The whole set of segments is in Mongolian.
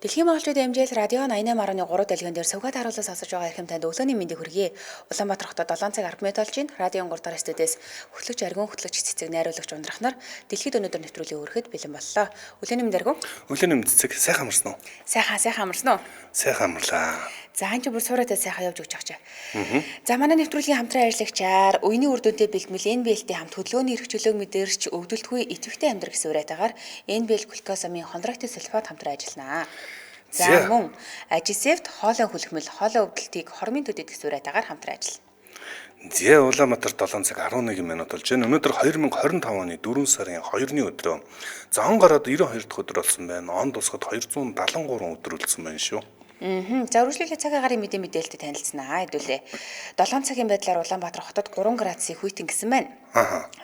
Дэлхийн монголчуудын эмжээл радио 88.3 дэлгэн дээр сувгаад харуулсан сонсож байгаа эрхэм танд өглөөний мэндийг хүргэе. Улаанбаатар хотод 7 цаг 10 минут болж байна. Радион 3 дахь студиэс хөтлөгч аргун хөтлөгч цэцэг найруулагч ундрах нар дэлхийд өнөөдөр нэвтрүүлгийг өргөхөд бэлэн боллоо. Өглөөний мэнд аргун. Өглөөний мэнд цэцэг сайхан амарсан уу? Сайхан амарсан уу? Сайхан амарлаа. За энэ ч бүр суураатай сайхан явж өгч байгаа ч. За манай нэвтрүүлгийн хамтран ажиллагчаар үений үр дүнтэй бэлтгэл NBL-тэй хамт хөдөлгөөний эрхчлөөг мэдэрч өвдөлтгүй идэвхтэй амьдрах гэсэн уриатаагаар NBL глюкозамын хондрогтой сульфат хамтран ажилланаа. За мөн Ажисефт хоолой хүлхмэл хоолой өвдөлтийг хормын төдөд гэсэн уриатаагаар хамтран ажиллана. Зэ Улаанбаатар 7 цаг 11 минут болж байна. Өнөөдөр 2025 оны 4 сарын 2-ны өдрөө. Зон гараад 92 дахь өдөр болсон байна. Он тусахад 273 өдөр үлдсэн байна шүү. За үргэлжлүүлээ цаг агарын мэдээлэлтэй танилцсанаа хэдүүлээ. 7 цагийн байдлаар Улаанбаатар хотод 3 градусын хүйтэн гэсэн байна.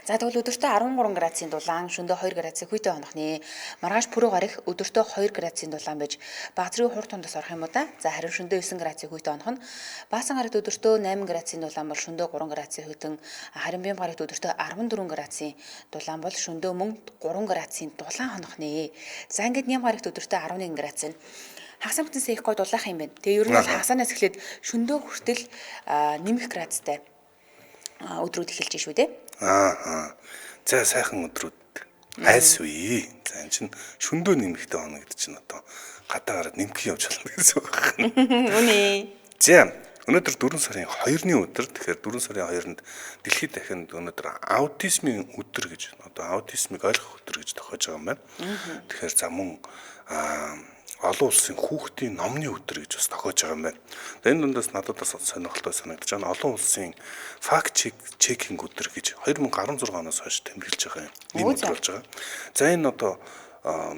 За тэгвэл өдөртөө 13 градусын дулаан, шөнөдөө 2 градусын хүйтэн онохны. Маргааш пүрэв гарах өдөртөө 2 градусын дулаан байж баг зэрэг хурд тундас орох юм уу та. За харин шөнөдөө 9 градусын хүйтэн онох нь. Баасан гарагт өдөртөө 8 градусын дулаан бол шөнөдөө 3 градусын хүйтэн, харин бям гарагт өдөртөө 14 градусын дулаан бол шөнөдөө мөн 3 градусын дулаан онохны. За ингээд ням гарагт өдөртөө 11 градусын хагас бүтэн их гой дулаах юм байна. Тэгээ ер нь хагасанаас эхлээд шөндөө хүртэл нэмэх градустай өдрүүд эхэлж шүү дээ. За сайхан өдрүүд айс үе. За энэ чинь шөндөө нэмэхтэй хоног гэдэг чинь одоо гадаа гараад нэмэх явж байна гэсэн үг байна. Үнэ. За өнөөдөр 4 сарын 2-ны өдөр. Тэгэхээр 4 сарын 2-нд дэлхийд дахинд өнөөдөр аутизмын өдөр гэж одоо аутизмыг ойлгох өдөр гэж тохиож байгаа юм байна. Тэгэхээр за мөн олон улсын хүүхдийн номны өдөр гэж бас тохиож байгаа юм байна. Энэ дундаас надад бас сонирхолтой санагдаж байна. Олон улсын факт чекинг өдөр гэж 2016 оноос хойш тэмдэглэж байгаа юм өдөр болж байгаа. За энэ одоо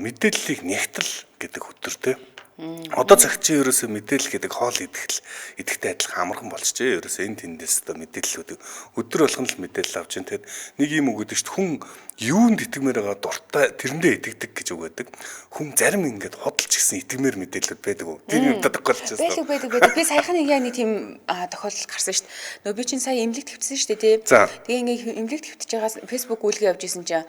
мэдээллийг нэгтгэл гэдэг өдөр те. Одоо цагчийн ерөөсөө мэдээлэл гэдэг хоол идэхтэй адилхан амархан болчихжээ. Ерөөсөө энэ тэндээс одоо мэдээллүүдийг өдөр болгон л мэдээлэл авч ин тэгэд нэг юм үг гэдэг чинь хүн юунд итгэмээр байгаа дуртай тэрэндээ итгэдэг гэж үг гэдэг. Хүн зарим ингээд худалч гисэн итгэмээр мэдээлэлүүд байдаг уу? Тэр юм тохиолдож байна. байдаг. Би саяхан нэг яг тийм тохиолдол гарсан шүү дээ. Нөө би чинь сая эмнэлэг твтсэн шүү дээ тий. Тэгээ ингээд эмнэлэг твтж байгаа Facebook үйлгээ явж исэн чинь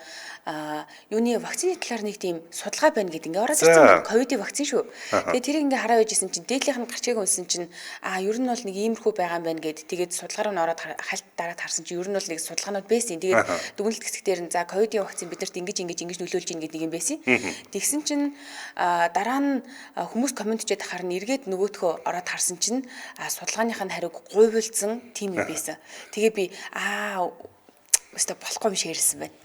юуны вакцины талаар нэг тийм судалгаа байна гэдэг ингээд ороод ирсэн. Ковидын вакцин шүү. Тэгээ тэрийг ингээ хараа байжсэн чинь дээдлийнх нь гарчээг унсан чинь ер нь бол нэг иймэрхүү байгаа юм байна гэд тэгээд судалгаа руу ороод хальт дараад харсан чинь ер нь бол нэг судалгаанууд байсан. Тэгээд дүгнэлт хэсгээр нь за ковидын вакцин биднэрт ингэж нөлөөлж ийн гэдэг юм байсан. Тэгсэн чинь дараа нь хүмүүс комент хийгээд харна эргээд нөгөөтгөө ороод харсан чинь судалгааных нь хариуг гуйвуулсан тийм юм байсан. Тэгээ би өстө болохгүй юм шиг ярьсан байна.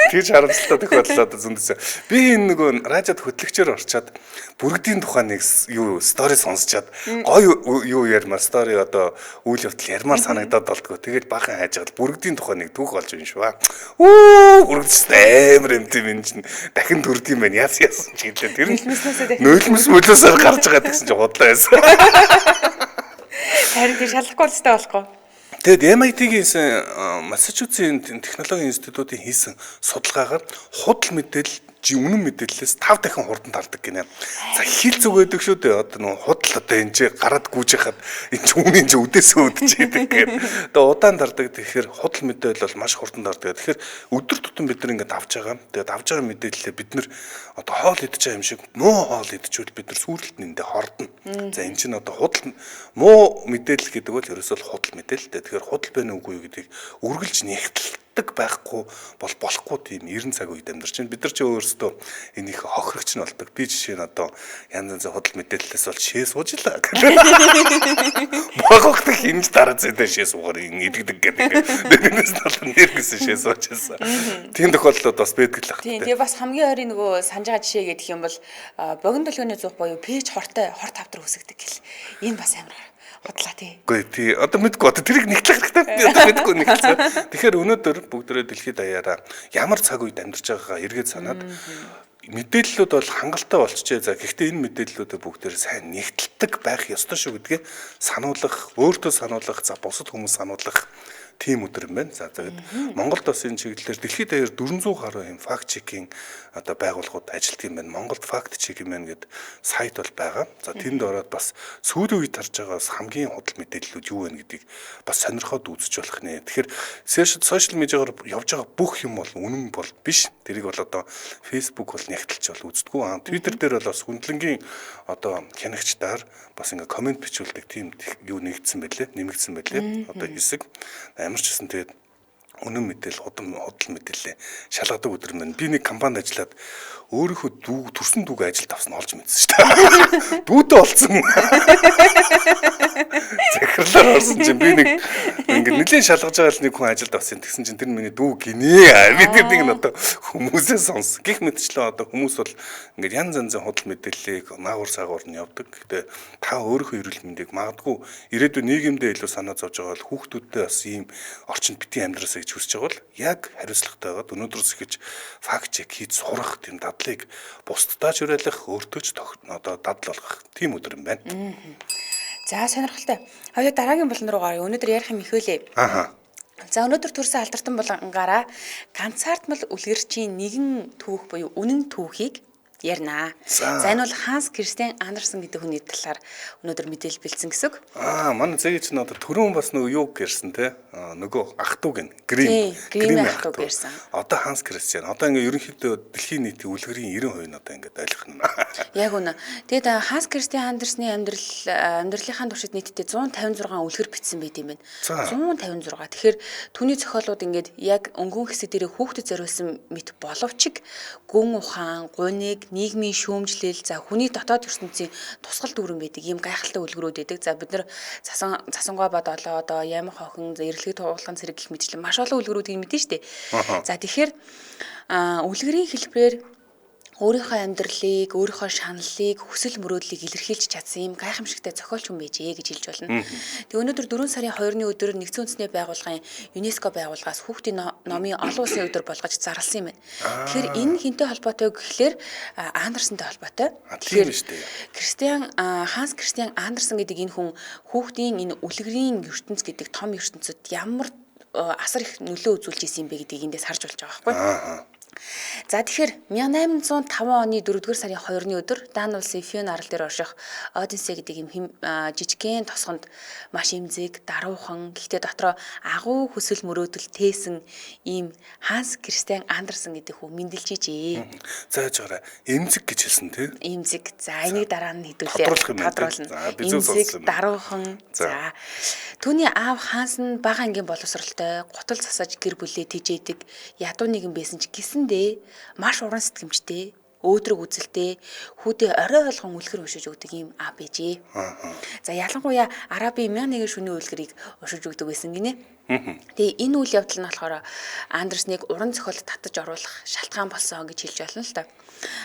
Тэгж харамсалтай тохиолдол одоо зөндсөн. Би энэ нөгөө радиод хөтлөгчөөр орчоод бүргэдийн тухай нэг юу стори сонсчоод гоё юу ярмаар стори одоо үйл явдал ярмаар санагдаад болтгоо. Тэгээд бахан хайжгаад бүргэдийн тухай нэг түүх олж байна шүү. Бүргэдчтэй амар юм тийм энэ чинь дахин төрд юм байна. Яасан ч гэлээ. Тэр нь нулимс мөлөөсөөр гарч байгаа гэсэн чинь худлаа байсан. Харин тийм шалахгүй л өстэй болохгүй. Тэгэд MIT-гийн Массачусетс технологийн институтын хийсэн судалгаагаар худал мэдээлэл үнэн мэдээллээс 5 дахин хурдан тардаг гинэ. За хил зүгээдэг шүү дээ. Одоо нэг худал одоо энэ ч гараад гүйж хахад энэ ч үнийн ч өдөөсөө өдөж идэг гэдэг. Одоо удаан тардаг. Тэгэхээр худал мэдээлэл бол маш хурдан тардаг. Тэгэхээр өдөр тутам бид нар ингэж авч байгаа. Тэгээд авж байгаа мэдээллээ бид нар одоо хоол идэж байгаа юм шиг муу хоол идчихвэл бид нар сүрэлт нэндээ хордно. За энэ чинь одоо худал муу мэдээлэл гэдэг бол ерөөсөө худал мэдээлэл. Тэгэхээр худал байна уугүй гэдгийг үргэлж нэгтгэл байхгүй бол болохгүй тийм 90 цаг үед амьдарч байна. Бид нар ч өөрсдөө энийг хохирогч нь болдог. Би жишээ нь одоо янз янзын худал мэдээллээс бол шээ суужлаа. Богохт хинж дараа зэдэ шээ суугаар идэгдэг гэдэг. Тэрнээс нь нэр гэсэн шээ суужсан. Тийм тохиолдлууд бас байдаг л байна. Тэгээ бас хамгийн ойрын нөгөө санаж байгаа жишээ гэдэг юм бол богино долгионы зүг боيو пэйж хортой хорт тавтар үсгдэг гэл. Энэ бас амар бодлаа тий. Үгүй тий. Одоо мэдгүй одоо тэрийг нэгтлэх хэрэгтэй би одоо мэдгүй нэгтлээ. Тэгэхээр өнөөдөр бүгдөө дэлхийд даяараа ямар цаг үед амьдарч байгаагаа эргээд санаад мэдээллүүд бол хангалттай болчихжээ. За гэхдээ энэ мэдээллүүдээ бүгдээр сайн нэгтэлдэг байх ёстой шүү гэдгээ сануулгах, өөртөө сануулгах, за бусад хүмүүс сануулгах тийм өдөр юм байна. За тэгээд Монголд бас энэ чиглэлээр дэлхийд даяар 400 гаруй юм факт чекинг одоо байгууллагууд ажилтдаг юм байна. Монголд факт чек юм байна гэдэг сайт бол байгаа. За тэнд ороод бас сүүлийн үед тарж байгаа бас хамгийн худал мэдээллүүд юу вэ гэдгийг бас сонирхоод үзэж болох нэ. Тэгэхээр сошиал медиагаар явж байгаа бүх юм бол үнэн бол биш. Тэрийг бол одоо Facebook бол нягтлж бол үздэггүй. Twitter дээр бол бас хүндлэнгийн одоо хянагчдаар бас ингээ комент бичүүлдэг тийм юу нэгдсэн байлээ, нэмэгдсэн байлээ. Одоо хэсэг ямар ч гэсэн тэгээд үнэн мэдээлэл, худал мэдээлэл шалгадаг өдөр мэн. Би нэг компанид ажиллаад өөрийнхөө төрсөн дүүгээ ажилд авсан олж мэдсэн шүү дээ. Дүүтэй болсон. Захирлаар орсон чинь би нэг ингээд нэлээд шалгаж байгаа л нэг хүн ажилд авсан. Тэгсэн чинь тэр миний дүү гинэ. Би тэр нэг нь одоо хүмүүсээ сонс. Гэх мэтчлээ одоо хүмүүс бол ингээд янз янзын худал мэдээллийг наагур саагуур нь явдаг. Гэтэ та өөрийнхөө эрүүл мэндийг магадгүй ирээдүйн нийгэмдээ илүү санаа зовж байгаа бол хүүхдүүдтэй бас ийм орчинд битгий амьдраасаа гэж хүсэж байгаа бол яг хариуцлагатай байгаад өнөөдрөөс эхэж факт чек хийж сурах тийм дадлыг бусдад уриалгах, өөртөө ч одоо дадал болгох тийм өдөр юм байна. За сонирхолтой. Хоёул дараагийн болон руу гараа. Өнөөдөр ярих юм их үлээ. За өнөөдөр төрсэн алдартан болгонгаараа ганцаардмал үлгэрчийн нэгэн түүх буюу үнэн түүхийг ярина. За энэ бол Ханс Кристиан Андерсен гэдэг хүний талаар өнөөдөр мэдээлэл бэлдсэн гэсэн. Манай зээгч нь одоо түрүүн бас нөгөө юу гэрсэн те нөгөө ах トゥ гэн Грим ах トゥ гэрсэн. Одоо Ханс Кристиан одоо ингээ ерөнхийдөө дэлхийн нийтийн үлгэрийн 90% нь одоо ингээ ойлгох нь. Яг үнэ. Тэгэд Ханс Кристиан Андерсны амьдралынхаа туршид нийтдээ 156 үлгэр бичсэн байт юм байна. 156. Тэгэхээр түүний зохиолууд ингээд яг өнгөн хэсэг дээр хүүхдэд зориулсан мэт боловч гүн ухаан, гуниг, нийгмийн шүүмжлэл, за хүний дотоод ертөнцийн тусгал дүүрэн байдаг ийм гайхалтай үлгэрүүд байдаг. За бид нар засангаа бод олоо одоо ямах охин эргэлгийг туулган зэрэг гэх мэтчлэн маш олон үлгэрүүдийг мэдэн штэ. За тэгэхээр үлгэрийн хэлбэрээр өөрийнхөө амьдралыг, өөрийнхөө шаналлыг, хүсэл мөрөөдлийг илэрхийлж чадсан юм гайхамшигтай зохиолч хүн байжээ гэж хэлж болно. Тэгээ өнөөдөр 4 сарын 2-ны өдөр Нэгдсэн үндэсний байгууллагын ЮНЕСКО байгууллагаас хүүхдийн номын олон улсын өдөр болгож зарласан юм байна. Тэгэхээр энэ хинтэй холбоотой гэхлээр Андерсентэй холбоотой. Тэгэхээр Ханс Кристиан Андерсен гэдэг энэ хүн хүүхдийн энэ үлгэрийн ертөнц гэдэг том ертөнцид ямар асар их нөлөө үзүүлж исэн юм бэ гэдгийг эндээс харж болж байгаа байхгүй. За тэгэхээр 1805 оны 4-р сарын 2-ны өдөр Дани улсын Фьюн арал дээр орших Одиссе гэдэг юм жижигхэн тосгонд маш эмзэг, даруухан, гэхдээ дотроо агуу хүсэл мөрөөдөл тээсэн ийм Ханс Кристиан Андерсен гэдэг хүн мэндэлж ижээ. За яажаараа эмзэг гэж хэлсэн тий? Эмзэг. За энийг дараа нь хэдүүлээ. Тодруулна. Эмзэг, даруухан. За түүний аав Ханс нь бага ангийн боловсралтай, гутал засаж гэр бүлээ тэжээдэг ядуу нэгэн байсан ч гэсэндээ маш уран сэтгэмжтэй, өөдрөг үзэлтэй, хүүдээ орой болгон үлгэр уншиж өгдөг юм аав байжээ. За ялангуяа Арабын 1001 шөнийн үлгэрийг уншиж өгдөг байсан гинэ. Тэгээ энэ үйл явдал нь болохоор Андерсныг уран зохиолд татаж оруулах шалтгаан болсон гэж хэлж байна л та.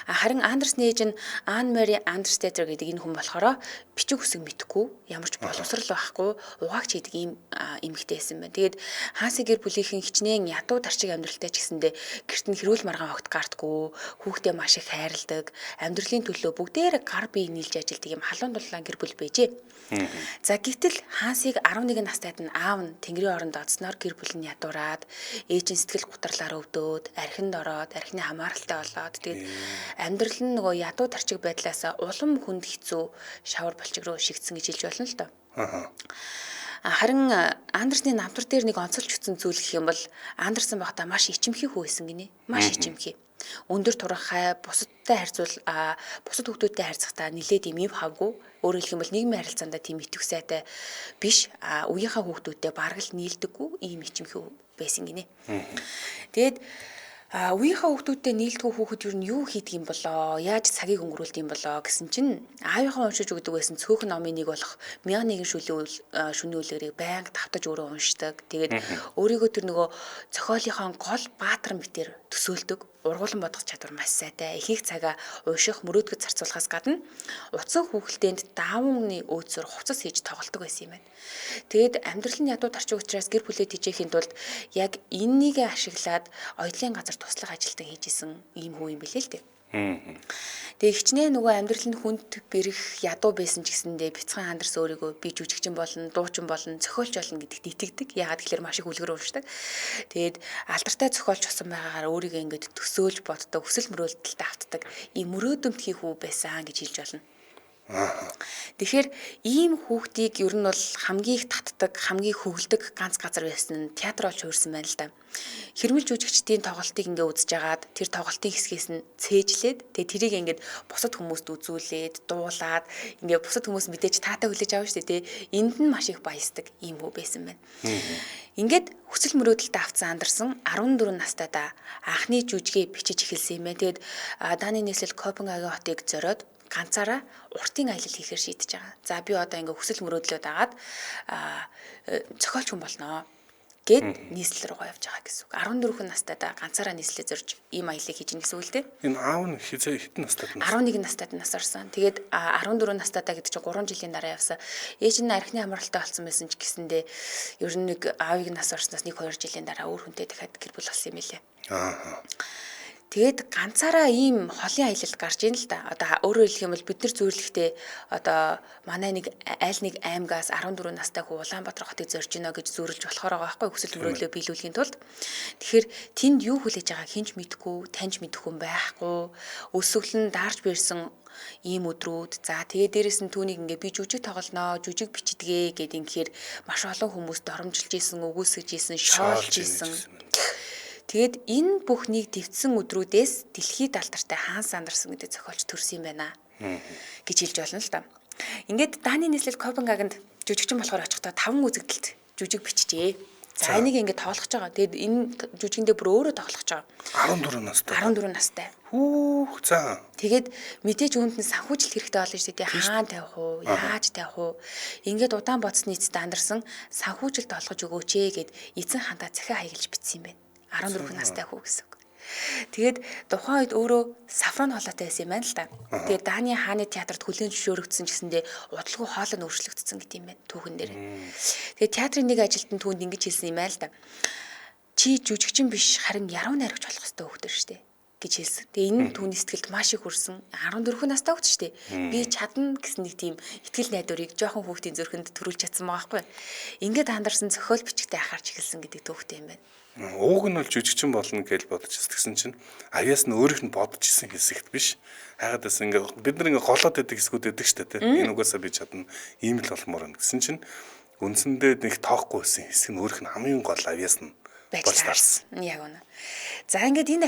Харин Андерсны ээж нь Ан Мэри Андерстеттер гэдэг энэ хүн болохоор бичиг үсэг мэдэхгүй, ямар ч боловсрал байхгүй, угаагч гэдэг ийм эмэгтэй байсан байна. Тэгээд Хансын гэр бүлийнхэн хичнээн ядуу тарчиг амьдралтай ч гэсэндээ гэрт нь хэрүүл маргаан огт гартгүй, хүүхдээ маш их хайрладаг, амьдралын төлөө бүгдээрээ гар бие нийлж ажилладаг юм халуун дулаан гэр бүл байжээ. За гэтэл Хансыг 11 настайд нь аав нь тэнгэрийн оронд одсноор гэр бүл нь ядуураад ээж нь сэтгэл гутралаар өвдөөд архинд ороод архины хамааралтай болоод тэгээд амьдрал нь нөгөө ядуу тарчиг байдлаас улам хүнд хэцүү шавар болчиг руу шигдсэн гэж хэлж болно л доо. Харин Андерсны намтар дээр нэг онцолж өгсөн зүйл гэх юм бол Андерсен багтаа маш ичимхий хүү байсан гинэ. Маш ичимхий. Өндөр турхай, бусадтай бусад хүүхдүүдтэй харьцахдаа нилээд им хавгүй. Өөрөөр хэлэх юм бол нийгмийн харилцаанд тийм итвэх сайтай биш. Үеийнхээ хүүхдүүдтэй бараг л нийлдэггүй ийм ичимхий байсан гинэ. Тэгээд үеийнхээ хүүхдүүдтэй нийлдэггүй хүүхэд юу нь юу хийдэг юм болоо? Яаж цагийг өнгөрүүлдэг юм болоо гэсэн чинь аавынхаа уншиж өгдөг байсан цөөхөн номын нэг болох 1001 шөнийн үлгэрийг байнга давтаж өөрөө уншдаг. Тэгээд өөрийгөө тэр нөгөө зохиолынхаа гол баатар мэтээр төсөөлдөг. Ургуулan бодох чадвар маш сайтай. Ихэнх цагаа унших, мөрөөдгөд зарцуулахаас гадна утсан хүүхэлдээнд даавууны өөцөөр хувцас хийж тоглодог байсан юм байна. Тэгэд амьдрал нь ядуу тарчиг учраас гэр бүлээ тэжээхийн тулд яг энэнийг ашиглаад оёдлын газар туслах ажилтан хийж исэн ийм хүү юм билээ л дээ. Тэгээ хичнээн нөгөө амьдралд хүнд бэрх ядуу байсан ч гэсэндээ бяцхан Андерс өөрийгөө би жүжигчин болно, дуучин болно, зохиолч болно гэдэгт итгэдэг. Яагаад гэхээр маш их үлгэр уушдаг. Тэгээд алдартай зохиолч болсон байгаагаар өөрийгөө ингээд төсөөлж боддог, хүсэл мөрөөдөлтөд автдаг ийм мөрөөдөмтгий хүү байсан гэж хэлж болно. Тэгэхээр ийм хүүхдийг ер нь бол хамгийн их татдаг, хамгийн хөвгөлдөг ганц газар байсан нь театр болж хуурсан байна л да. Хэрмэл жүжигчдийн тоглолтыг ингээ үзэж агаад тэр тоглолтын хэсгээс нь цээжлээд тэгээ тэрийг ингээд бусад хүмүүст үзүүлээд дуулаад ингээ бусад хүмүүс мэдээж таатай хүлээж авна шүү дээ. Энд нь маш их баясдаг ийм хүү байсан байна. Ингээд хүсэл мөрөөдөлтөд авсан Андерсон 14 настайдаа анхны жүжигээ бичиж эхэлсэн юм байна. Тэгээд Даны нийслэл Копенгаген хотыг зориод ганцаараа уртын аялал хийхээр шийдэж байгаа. За би одоо ингээ хүсэл мөрөөдлөө дагаад зохиолч хүн болноо гэд нийслэл рүү явж байгаа гэсэн үг. 14 настайдаа ганцаараа нийслэлээ зорж ийм аяллыг хийж ийн гэсэн үг л дээ. Энэ аав нь хэдэн настайд нь? 11 настайд нас орсон. Тэгээд 14 настайдаа гэдэг чинь 3 жилийн дараа явсан. Ээж нь архины амралтай болсон байсан ч гэсэндээ ер нь нэг аавыг нас орсноос 1-2 жилийн дараа өөр хүнтэй дахиад гэр бүл болсон юм лээ. Тэгээд ганцаараа ийм холын аялалд гарч ийн л да. Одоо өөрөөр хэлэх юм бол бид нар зөвлөхтэй одоо манай нэг аль нэг аймгаас 14 настай хүү Улаанбаатар хотыг зорж гинэ гэж зөвлөж болохоор байгаа байхгүй хүсэл мөрөөдлөө биелүүлэхийн тулд. Тэгэхээр тэнд юу хүлээж байгааг хинч мэдэхгүй, таньж мэдэх хүн байхгүй. Өсвөл нь даарж бэрсэн ийм өдрүүд. За тэгээ дээрэс нь түүнийг ингээ би жүжиг тоглоноо, жүжиг бичдэгэ гэдэг ингээр маш олон хүмүүс доромжилж исэн, өгөөсгөж исэн, шоолж исэн. Тэгэд энэ бүхнийг дэвтсэн өдрүүдээс дэлхийд алдартай Ханс Андерсон гэдэг зохиолч төрсөн юм байна гэж хэлж болно л да. Ингээд Даны нийслэл Копенгагенд жүжигчин болохоор очихдоо 5 үзэгдэлт жүжиг бичжээ. За энийг ингээд тоглож байгаа. Тэгэд энэ жүжигэндээ бүр өөрөө тоглож байгаа. 14 настай. 14 настай. Хүүх за. Тэгээд мэдээж үүнд нь санхүүжилт хэрэгтэй болно шүү дээ. Хаан тавих уу, яаж тавих уу. Ингээд удаан бодсны эцэст Андерсон санхүүжилт олгож өгөөч гэд эзэн хантаа захиа хаягуулж бичсэн юм байна. 14 настай хүү гэсэн үг. Тэгээд тухайн үед өөрөө сафран хоолойтой байсан юм байна л да. Тэгээд Даны хааны театрт хүлээн зөвшөөрөгдсөн гэсэндээ удалгүй хоолой нь өөрчлөгдсөн гэдэг юм байна түүхэн дээр. Тэгээд театрын нэг ажилтнанд түүнд ингэж хэлсэн юм байна л да. Чи жүжигчин биш харин яруу найрагч болох хэрэгтэй хөхтөр штэ гэж хэлсэн. Тэгээ энэ түүний сэтгэлд маш их хүрсэн. 14 настай хөхт штэ. Би чадна гэсэн нэг тийм итгэл найдварыг жоохон хүүхдийн зүрхэнд төрүүлж чадсан байгаа байхгүй. Ингээд Андерсон зохиол бичгтээ ахарч эхэлсэн гэдэг төвхтэй юм байна. Ууг нь бол жүжигчин болно гэж бодож ирсэн чинь аяас нь өөрийнх нь бодож исэн хэсэгт биш. Хайгаад бас ингээ бид нар ингээ голоод байдаг хэсгүүд байдаг шүү дээ. Энэ угаасаа би чадна ийм л болмоор байна гэсэн чинь үндсэндээ нэг тоохгүй байсан хэсэг нь өөрийнх нь хамгийн гол аяас нь болж таарсан. Яг үнэ. За ингээд энэ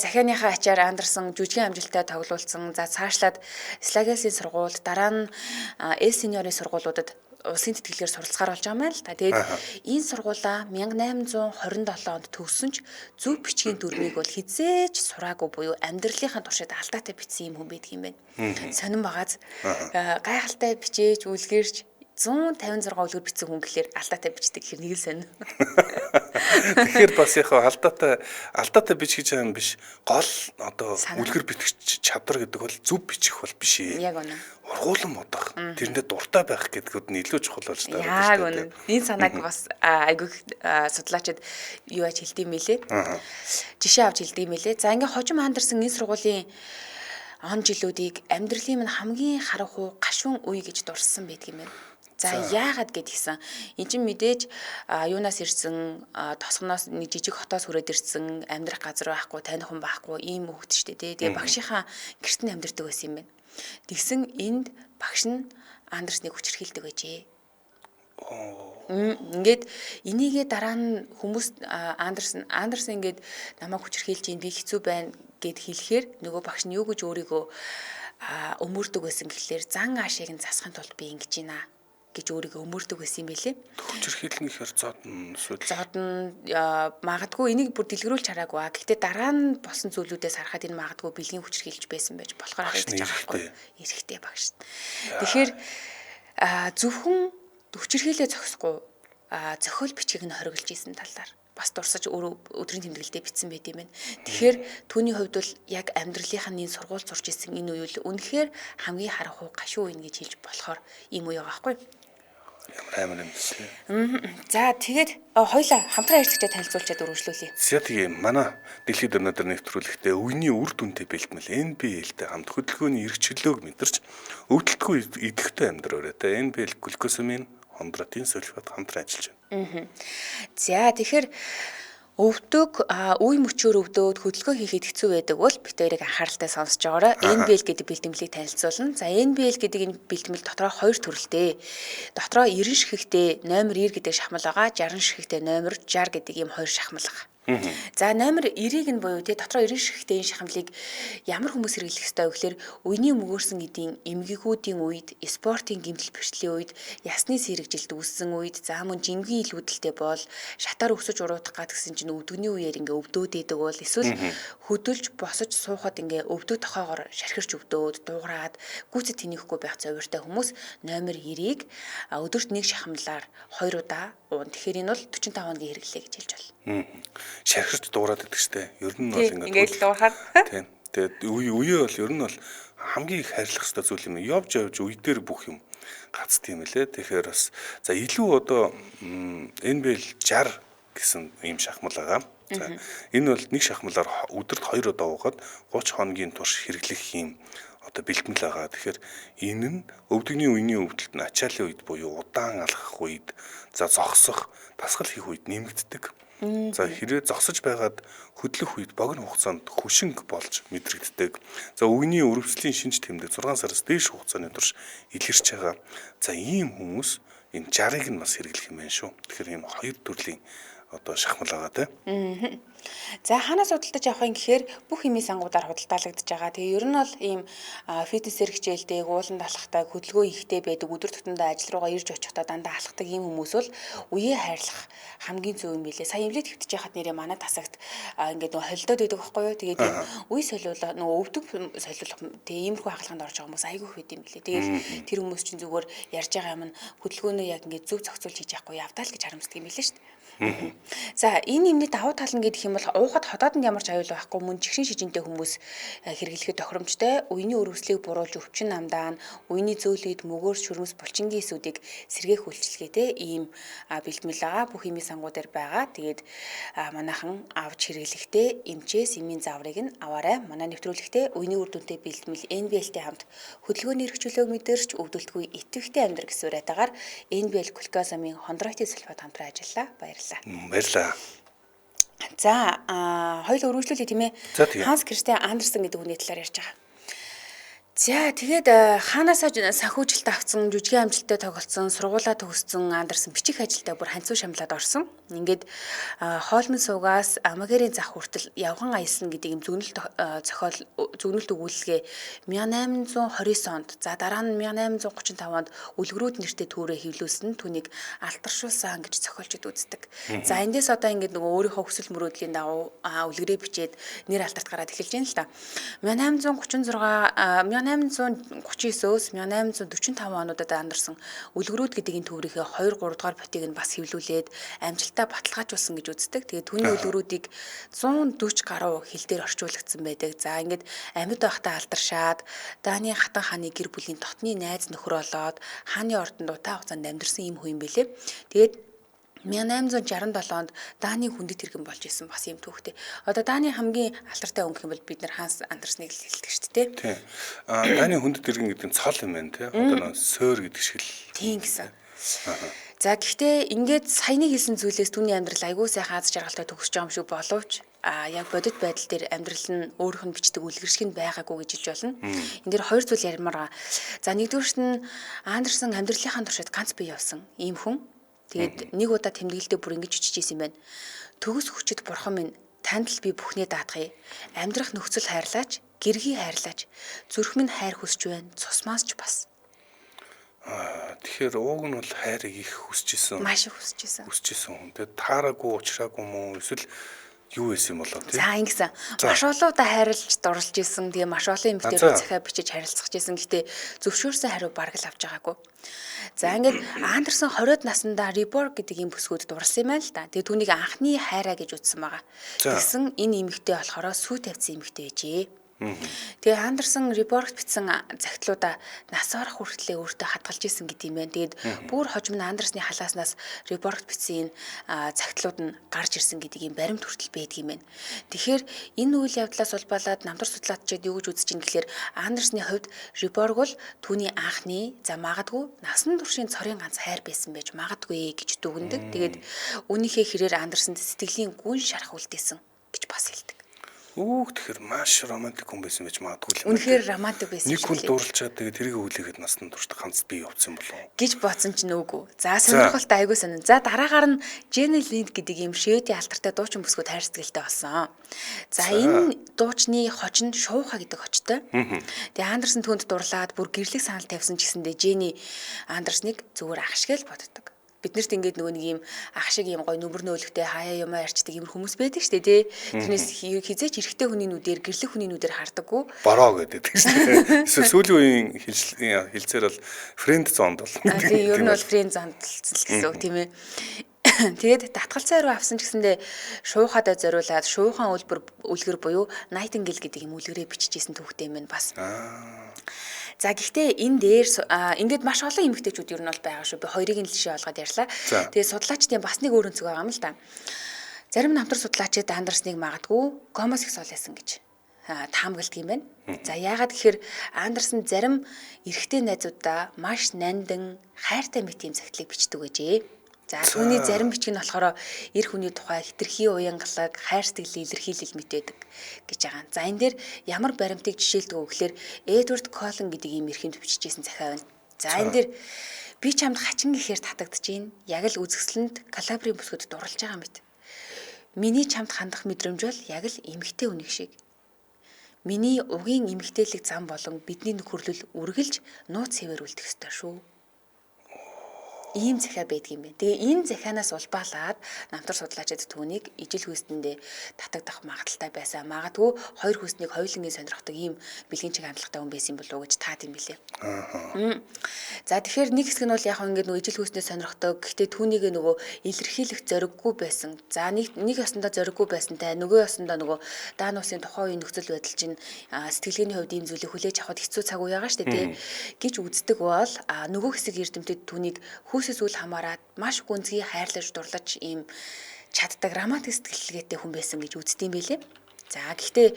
захианыхаа ачаар Андерсон жүжигийн амжилттай тоглуулсан. За цаашлаад Слагасын сургууль, дараа нь С сеньорийн сургуулиудад улсын тэтгэлгээр суралцгаар болж байгаа юм байна л та. Тэгээд энэ сургуулаа 1827 онд төгссөн ч зөв бичгийн дүрмийг бол хизээж сураагүй буюу амьдралынхаа туршид алдаатай бичсэн юм хүн байдаг юм байна. Сонирн багаз гайхалтай бичээж үлгэрч 156 үлгэр бичсэн хүн гэхэлэр алдаатай бичдэг хэр нэг л сонир. Тэгэхээр бас яг алдаатай бичих гэж байгаа юм биш. Гол одоо үлгэр бичих чадвар гэдэг бол зөв бичих бол биш ээ. Яг үнэ. Ургуулсан бодох. Тэрэндээ дуртай байх гэдгүүд нь илүү чухал болж байгаа. Яг үнэ. Энэ санааг бас айгүй судлаачид юу аж хэлдэм мэлээ. Жишээ авч хэлдэм мэлээ. За ингээ хожим Андерсон энэ сургуулийн он жилүүдийг амьдралын минь хамгийн харанхуй гашуун үе гэж дурсан байдаг юм байна. За яагаад гэдгийгсэн эн чинь мэдээж юунаас ирсэн тосгоноос нэг жижиг хотоос хүрээд ирсэн амьдрах газар байхгүй таних хүн байхгүй ийм хөвгт штэ тий. Тэгээ багшийнхаа гэрт нь амьдардаг байсан юм байна. Тэгсэн энд багш нь Андерсныг хүчрхийлдэг байжээ. Ингээд энийгээ дараа нь хүмүүс Андерсон ингээд намайг хүчрхийлж ийн би хэцүү байна гэд хэлэхээр нөгөө багш нь юу гэж өөрийгөө өмөрдөг байсан гэхлээр зан аашийг нь засахын тулд би ингэж ийна гэж өөрийгөө өмөрдөг байсан юм билээ. Хүчрхийлнэ гэхээр зодно эсвэл магадгүй энийг бүр дэлгэрүүлж хараагүй. Гэхдээ дараа нь болсон зүйлүүдээс харахад энэ магадгүй бэлгийн хүчрхийлж байсан байж болохоор харагдаж байгаа байхгүй. Эрэхтэй багш. Тэгэхээр зөвхөн хүчрхийлээ зогсохгүй зохиол бичгийг нь хориглож исэн талаар бас дурсаж өдрийн тэмдэглэлдээ бичсэн байт юм байна. Тэгэхээр түүний хувьд бол яг амьдралынхаа энэ сургууль сурч исэн энэ үйл үнэхээр хамгийн харанхуй гашуун үе гэж хэлж болохоор ийм үе байгаа байхгүй. Ямар амар юм бэ? За тэгээд хоёлаа хамтран ажиллагчаа танилцуулчаад үргэлжлүүлье. За тэгээ манай дэлхийд өнөөдөр нэвтрүүлэхдээ үений үр дүнтэй бэлтгэл NBL-тэй хамт хөдөлгөөний эрхчлөөг мэдэрч өвдөлтгүй идэвхтэй амьдраарай. NBL глюкозамин хондротын сульфат хамтран ажиллаж байна. За тэгэхээр өвдөг үе мөчөөр өвдөөд хөдөлгөөн хийхэд хэцүү байдаг бол бид хоёрыг анхааралтай сонсож байгаарай. NBL гэдэг бэлтгэлийг танилцуулна. За NBL гэдэг энэ бэлтгэл дотроо хоёр төрөлтэй. Дотроо 90 ширхэгтэй номер 90 гэдэг шахмал байгаа. 60 ширхэгтэй номер 60 гэдэг ийм хоёр шахмал байгаа. За номер 90-ийг нь буюу дотроо 90 ширхэгтэй энэ шахмлыг ямар хүмүүс хэрэглэх ёстой вэ гэхээр үений мөгөөрсөн эдийн эмгэгүүдийн үед, спортын гэмтэл бэрхшээлийн үед, ясны сэрэгжилд үүссэн үед, за мөн жингийн илүүдэлтэй бол шатаар өсөж уруудах гэсэн чинь өвдөгний үеэр ингээ өвдөөд идэг бол эсвэл хөдөлж босож суухад ингээ өвдөг тохоогоор шархирч өвдөөд дуугараад гүйцэд тэнийхгүй байх зорилготой хүмүүс номер 90-ийг өдөрт нэг шахамлаар 2 удаа уун. Тэгэхээр энэ бол 45 хоногийн хэрэглээ гэж хэлж байна. Шархирч дуурайд байдаг штэ. Ер нь бол ингээд дуурахаар. Тийм. Тэгээд үе бол ер нь бол хамгийн их хайрлах ёстой зүйл юм. Явж үе дээр бүх юм гацд юм лээ. Тэгэхээр бас за илүү одоо NBL 60 гэсэн ийм шахмал байгаа. За энэ бол нэг шахмалаар өдөрт 2 удаа уугаад 30 хоногийн турш хэрэглэх юм одоо бэлтгэл байгаа. Тэгэхээр энэ нь өвдөгний үений өвдөлт нь ачааллын үед буюу удаан алхах үед, за зогсох, дасгал хийх үед нэмэгддэг. За хэрвээ зогсож байгаад хөдлөх үед богино хугацаанд хөшинг болж мэдрэгддэг. За үений өрөвслийн шинж тэмдэг 6 сараас дээш хугацааны турш илэрч байгаа. За ийм хүмүүс энэ 60-ыг нь бас хэрэглэх юм байна шүү. Тэгэхээр ийм хоёр төрлийн одоо шахмал байгаа те. За хаанаас худалдаж авах юм гэхээр бүх хэмээ сангуудаар худалдаалагдж байгаа. Тэгээ ер нь бол ийм фитнесээр хичээлдэг, ууланд алхахтай, хөдөлгөөн ихтэй байдаг, өдөр тутамдаа ажил руугаа ирж очихдаа дандаа алхахдаг ийм хүмүүс бол үеэ хайрлах хамгийн зөв юм билээ. Сая имлэг твтэж яхад нэрээ манай тасагт ингээд нөгөө холилдоод байдаг байхгүй юу? Тэгээд үе солиулаа нөгөө өвдөг солиулах тэгээ иймэрхүү хагалгаанд орж байгаа хүмүүс айгүй их байд юм билээ. Тэгээд тэр хүмүүс чинь зүгээр ярьж байгаа юм нь хөдөлгөөнөө яг ингээд зөв зохицуулж хийж яахгүй явдаа л гэж харамсдаг юм билээ шүү дээ. За энэ юмны давуу тал нь гэдэг юм бол уухад хотоодонд ямар ч аюул байхгүй мөн чихшин шижинтэй хүмүүс хэрэглэхэд тохиромжтой. Үений өрөвслийг буруулж өвчин намдаан, үений зөөлөд мөгөөр шүрмэс булчингийн эсүүдийг сэргээх үйлчилгээтэй ийм бэлтгэл байгаа. Бүх хэмээ сангууд дээр байгаа. Тэгээд манайхан авч хэрэглэхдээ эмчээс эмийн заврыг нь аваарай. Манай нэвтрүүлэгтээ үений үр дүнтэй бэлтгэл NBL-тэй хамт хөдөлгөөний эрхчлөөг мэдэрч өвдөлтгүй идэвхтэй амьдрах гэсэн уриатаагаар NBL глюкозамин хондротын сульфат хамтран ажиллаа. Баярлалаа. Баярлалаа. За хоёул өргөжлүүлээ тийм ээ. Ханс Кристиан Андерсон гэдэг хүний талаар ярьж байгаа. За тэгээд хаанасаа санхүүжилт авсан, жүжигийн амжилттай тоглолцсон, сургуулаа төгссөн Андерсон бичих ажилдаа бүр ханцуу шамлаад орсон. Ингээд хоолмын суугаас амагэрийн зах хүртэл явган аялсан гэдэг юм зөгнөлт өгүүлэлгээ 1829 онд, за дараа нь 1835 онд үлгэрүүд нэртэй түүрээ хэвлүүлсэн түүнийг алтаршуулсан гэж зохиолчид үздэг. За эндээс одоо ингээд нөгөө өөрийнхөө хүсэл мөрөөдлийн дагуу үлгэрээ бичээд нэр алдарт гараад эхэлж байна л да. 1839-өөс 1845 онуудад Андерсон үлгэрүүд гэдэг энэ төврийнхээ 2-3 дугаар ботыг нь бас хэвлүүлээд амжилтаа баталгаажуулсан гэж үздэг. Тэгээд түүний үлгэрүүдийг 140 гаруй хил дээр орчуулагдсан байдаг. За ингээд амьд байхдаа алдаршаад Даны хатан хааны гэр бүлийн дотны найз нөхөр болоод хааны ордонд удаа хугацаанд амьдарсан юм хүн юм бэлээ. Тэгээд 1867 онд Даны хүндэт иргэн болж исэн бас юм түүхтэй. Одоо Даны хамгийн алдартай өнгө юм бол бид нар Ханс Андерсныг л хэлдэг шүү дээ. Тийм. Даны хүндэт иргэн гэдэг нь цол юм байна тий. Одоо сойр гэдэг шиг л. Тийм гэсэн. За гэхдээ ингээд саяны хэлсэн зүйлээс түүний амьдрал айгүй сайхан аз жаргалтай төгсөж байгаа юм шиг боловч яг бодит байдал дээр амьдрал нь өөрийнх нь бичдэг үлгэр шиг нь байгаагүй гэж хэлж болно. Энд дээр хоёр зүйл ярмаар байгаа. За нэгдүгээрт нь Андерсон амьдралынхаа туршид ганц бие явсан ийм хүн. Тэгээд нэг удаа тэмдэглэлдээ бүр ингэж бичиж ийсэн байна. Төгс хүчит бурхан минь танд л би бүхнээ даатгая. Амьдрах нөхцөл хайрлаач, гэргий хайрлаач. Зүрх минь хайр хүсэж байна. Цусмаас ч бас. Тэгэхээр ууг нь бол хайрыг их хүсэж исэн. Маш их хүсэж исэн. Хүсэж исэн хүн. Тэгээд таараагүй, уучраагүй мó эсвэл юу байсан болоо тий. За ингэсэн. Маш олоодаа хайрлаж дурлж исэн. Тэгээ маш олон эмэгтэйрээ захиа бичиж харилцах гэсэн. Гэтэ зөвшөөрсөн хариу бараг л авч байгаагүй. За ингээд Андерсон 20-од наснда Риборг гэдэг юм бүсгүүд дурлсан юм байна л да. Тэгээ түүнийг анхны хайраа гэж үзсэн байгаа. Тэгсэн энэ эмэгтэй болохоор сүү тавьсан эмэгтэй байжээ. Тэгээ Андерсон репорт бичсэн захидлуудаа нас орох хүртлээр өөртөө хадгалж исэн гэдэг юм байна. Тэгээд бүр хожим нь Андерсны халааснаас репорт бичсэн захидлууд нь гарч ирсэн гэдэг юм баримт хүртэл байдаг юм байна. Тэгэхээр энэ үйл явдлаас улбалаад намтар судлаачид юу гэж үзэж ин гэхээр Андерсны хувьд репорт бол түүний анхны магадгүй насан туршийн цорын ганц хайр байсан байж магадгүй гэж дүгнэдэг. Тэгээд үүнийхээ хэрээр Андерсонд сэтгэлийн гүн шарах үлдээсэн гэж бас хэлдэг. Тэгэхээр маш романтик хүн байсан байж магадгүй л. Үнэхээр романтик байсан. Нэг хүн дурлцаад тэгээд тэрийг хүлээгээд насны туршид ганц бие явуулсан болов уу гэж бодсон ч нөөгүй. За сонирхолтой айгуу сонин. За дараагаар нь Jenny Lind гэдэг ийм шведийн алдартай дуучин бүсгүүд хайр сэтгэлтэй болсон. За энэ дуучны хоч нь Шууха гэдэг хочтой. Тэгээ Андерсон түүнд дурлаад бүр гэрлэх санал тавьсан ч гэсэндээ Jenny Андерсныг зүгээр ах шиг л боддог. Биднэрт ингээд нөгөө нэг юм ах шиг юм гой нүмер нөөлөгтэй хаяа юмаа ярьчдаг юм хүмүүс байдаг шүү дээ тий. Тэрнээс хизээч эрэгтэй хүний нүдээр гэрлэх хүний нүдээр хардаггүй. Бороо гэдэг шүү дээ. Сүүлийн үеийн хэлцээр бол фрэнд зонд бол. Тийм ер нь бол фрэнд зондолцсон л гэсэн үг тийм ээ. Тэгээд татгалцаа руу авсан ч гэсэндээ Шуухадаа зориулаад Шуухан үлгэр буюу Nightingale гэдэг юм үлгэрээ биччихсэн түүхтэй юм байна бас. За гэхдээ энэ дээр ингээд маш олон эмэгтэйчүүд ер нь бол байгаа шүү. Би хоёрыг нь жишээ олгоод ярьлаа. Тэгээд судлаачдын бас нэг өөр өнцөг байгаа юм л да. Зарим намтар судлаачид Андерсныг магадгүй гомосексуал байсан гэж таамагладаг юм байна. За яагаад гэхээр Андерсон зарим эрэгтэй найзуудаа маш нандин, хайртай мэт юм захидлыг бичдэг гэжээ. За түүний зарим бичиг нь болохоор эр хүний тухай хитрхи уянгалаг, хайр сэтгэлийн илэрхийлэл мэдээдэг гэж байгаа. За энэ дээр ямар баримтыг жишээлдэг вэ гэхээр Эдвард Коллин гэдэг ийм эрхэм бичижсэн захиа байна. За энэ дээр би чамд хачин гэхээр татагдаж байна. Яг л үзэсгэлэнд Калабрийн бүсгүүд дурлж байгаа юм бит. Миний чамд хандах мэдрэмж бол яг л эмэгтэй хүнийг шиг. Миний угийн эмэгтэйлэг зам болон бидний нөхөрлөл үргэлж нууц хэвээр үлдэх ёстой шүү. Ийм захиа байдаг юм байна. Тэгээ энэ захианаас улбаалаад намтар судлаачид түүнийг ижил хүйстэндээ татагдах магадaltaй байсан. Магадгүй хоёр хүйснийг хоёулангийн сонирхдаг ийм бэлгийн чиг хандлагатай хүн байсан болов уу гэж таад юм билээ. За тэгэхээр нэг хэсэг нь бол яг ингээд нөгөө ижил хүйснээ сонирхдаг. Гэхдээ түүнийг нөгөө илэрхийлэх зориггүй байсан. За нэг ёсондоо зориггүй байсантай нөгөө ёсондоо нөгөө даан усын тухайн үеийн нөхцөл байдал чинь сэтгэлгээний хувьд ийм зүйлийг хүлээж авахд хэцүү цаг үе байгаа шүү дээ гэж үздэг бол нөгөө хэсэг эрдэмтэд түүнийг хүйсээс үл хамааран маш гүнзгий хайрлаж дурлаж ийм чаддаг романтик сэтгэлгээтэй хүн байсан гэж үздэм байлээ. За гэхдээ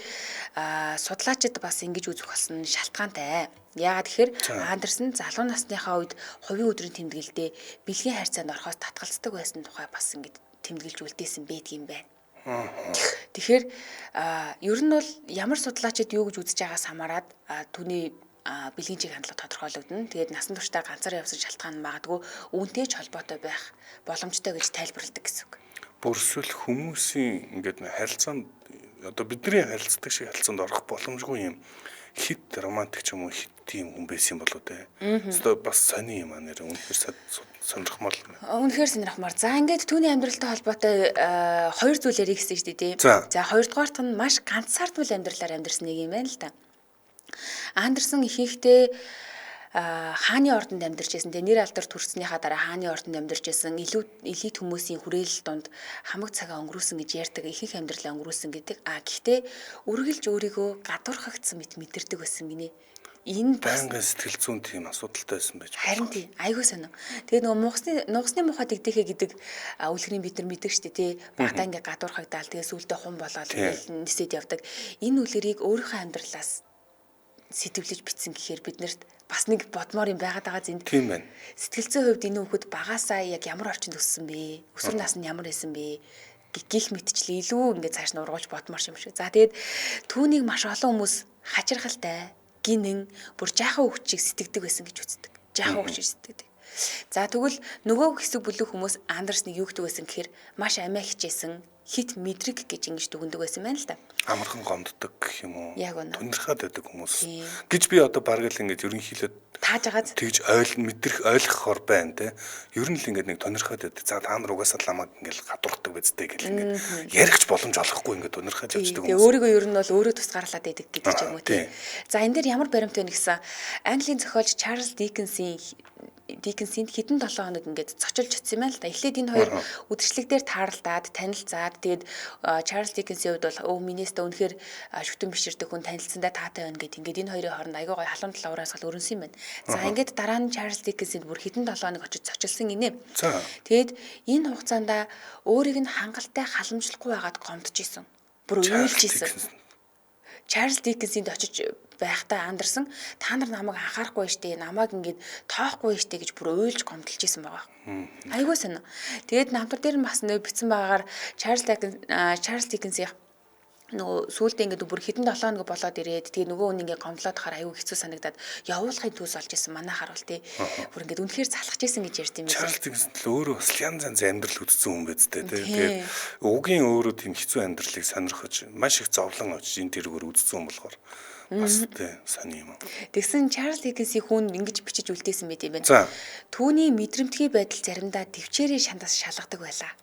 судлаачид бас ингэж үзэх болсон шалтгаантай. Яагаад тэгэхээр Андерсон залуу насныхаа үед хувийн өдрийн тэмдэглэлдээ бэлгийн харьцаанд орохоос татгалздаг байсан тухай бас ингэж тэмдэглэж үлдээсэн байдгийм байна. Тэгэхээр ер нь бол ямар судлаачид юу гэж үзэж байгаас хамаарат түүний бэлгийн чиг хандлага тодорхойлогдно. Тэгээд насан туршдаа ганцаараа явсан шалтгаан нь магадгүй үүнтэй ч холбоотой байх боломжтой гэж тайлбарладаг гэсэн үг. Бүрсэл хүмүүсийн ингээд харилцаанд одоо бидний харилцдаг шиг харилцаанд орох боломжгүй юм хит романтик ч юм уу хит тийм хүн байсан болоо те. Одоо бас сони юм аа нэр үнэхээр сонирхмал. Үнэхээр сонирхмаар. За ингээд түүний амьдралтай холбоотой хоёр зүйл ярих гэсэн шүү дээ. За хоёрдугаарт нь маш ганцаардмал амьдралаар амьдэрсэн нэг юм байна л да. Андерсон ихэнхдээ хааны ордонд амьдарч байсан. Нэр алдар төрснийхаа дараа хааны ордонд амьдарч байсан. Элит хүмүүсийн хүрээлэл донд хамаг цагаа өнгөрүүлсэн гэж ярьдаг. Ихэнх амьдралаа өнгөрүүлсэн гэдэг. Гэхдээ үргэлж өөрийгөө гадуурхагдсан мэт мэдэрдэг байсан гинэ. Энэ байнгын сэтгэл зүйн тийм асуудалтай байсан байж. Харин тийм айгүй сонин. Тэгээд нөгөө нугасны мухад игдэхэ гэдэг үлгэрийн бид нар мэддэг шүү дээ тий. Багтаа ингээ гадуурхагдаал тэгээд сүултээ хум болоод нисэд явдаг. Энэ үлгэрийг өөрийнхөө амьдралаас сэтвлэж битсэн гэхээр биднэрт бас нэг бодмоор юм байгаад байгаа зэнд. Тийм байна. Сэтгэл зүйн хувьд энэ хүүхэд багаасаа яг ямар орчинд өссөн бэ? Өсвөр наснд ямар байсан бэ? Гих мэтчлээ илүү ингээд цааш нь ургуулж бодмоор юм шиг. За тэгээд түүнийг маш олон хүмүүс хачирхалтай, гинэн, бүр жаахан хүүхчийг сэтгэдэг байсан гэж үздэг. Жаахан хүүхчийг сэтгэдэг. За тэгвэл нөгөө хэсэг бүлэг хүмүүс Андерсныг юу гэдэг байсан гэхээр маш амиа хичээсэн, хит мэдрэг гэж ингэж дүгндэг байсан байна л да. Амархан гомддог гэх юм уу? Тунирхаад байдаг хүмүүс. Тийм. Гэж би одоо бараг л ингэж ерөнхийдөө тааж агаад тэгж мэдрэх ойлгохоор байна те. Ер нь л ингэж нэг тунирхаад байдаг. За та нар угаасаа ламаг ингэж гадуурхдаг байцтэй гэл ингэж ярихч боломж олохгүй ингэж тунирхаад явждаг хүмүүс. Тэгээ өөрийгөө ер нь бол өөрөө тусгаарлаад байдаг гэдэг ч юм уу тийм. За энэ дээр ямар баримт байна гэсэн Английн зохиолч Чарлз Диккенсийн Диккенсийн хэдэн 7 хоног ингээд зочилж очсон юм байна л да. Эхлээд энэ хоёр үдшилэг дээр тааралдаад танилцаад тэгээд Чарлз Диккенсийн хувьд бол минийстэ үнэхээр шүтэн биширдэг хүн танилцсандаа таатай байна гэдэг ингээд энэ хоёрын хооронд аягүй гоё халуун талаа ураасгал өрнсөн юм байна. За ингээд дараа нь Чарлз Диккенсийн бүр хэдэн 7 хоног очиж зочилсон гинэ. Тэгээд энэ хугацаанд өөрийг нь хангалттай халамжлахгүй байгаад гомдож исэн. Бүр уйлж исэн. Чарлз Диккенсинд очиж байхдаа Андерсон та нар намайг анхаарахгүй штэ, намайг ингээд тоохгүй штэ гэж бүр уйлж гомдолж исэн байгаа. Айгуу сонио. Тэгээд намтар дээр нь бас нөө битсэн байгаагаар Чарлз Диккенсийн нөгөө сүүлдээ ингээд бүр хэдэн 7 хоног болоод ирээд тэгээ нөгөө хүн ингээд гомдлоод хахаар аюу хэцүү санагдаад явуулахын төс олж исэн манайхаар бол тий бүр ингээд үнэхээр залхаж исэн гэж ярьд юм байна. Чарлз Диккенс л өөрөө бас янз янз амьдрал үзсэн хүн байцтэй тий. Тэгээд угийн өөрөө тийм хэцүү амьдралыг сонирхож маш их зовлон очиж энэ тэргээр үзсэн хүн болохоор бас тий сони юм. Тэгсэн Чарлз Диккенсийн хүн ингэж бичиж үлдээсэн байт юм байна. Түүний мэдрэмтгий байдал заримдаа төвчээрийн шандаас шалгадаг байлаа.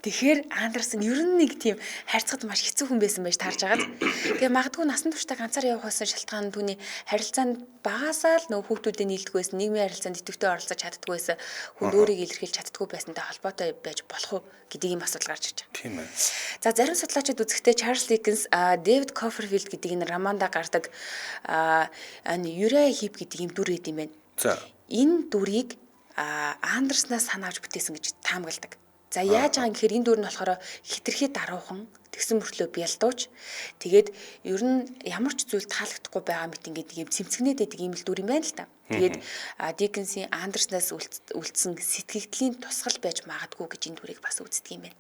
Тэгэхээр Андерсон ер нь нэг тийм харьцагд маш хэцүү хүн байсан байж таарж байгаад. Тэгээ магадгүй насан туршдаа ганцаар явах байсан шалтгаан нь түүний харилцаанд багасаа л нөө хүүхдүүдэд нийлдэг байсан, нийгмийн харилцаанд идэвхтэй оролцож чаддгүй байсан, хүнд өөрийг илэрхийлж чаддгүй байсантай холбоотой байж болох уу гэдэг ийм асуудал гарч ирж байгаа. Тийм ээ. За зарим судлаачид үзэхдээ Чарлз Диккенс Дэвид Копперфилд гэдэг энэ романда гардаг Юрай Хип гэдэг ийм дүр хэд юм байна. За энэ дүрийг Андерснаас санаавч бүтээсэн гэж таамагладаг. За яаж байгаа юм гэхээр энэ дүр нь болохоор хитрхи даруухан тэгсэн мөртлөө бялдууч тэгээд ер нь ямар ч зүйл таалагдахгүй байгаа мэт ингээд ийм цэмцгнээд байдаг ийм л дүр юм байна л та. Тэгээд Диккенсийн Андерснаас үлдсэн сэтгэгдлийн тусгал байж магадгүй гэж энэ дүрийг бас үздэг юм байна.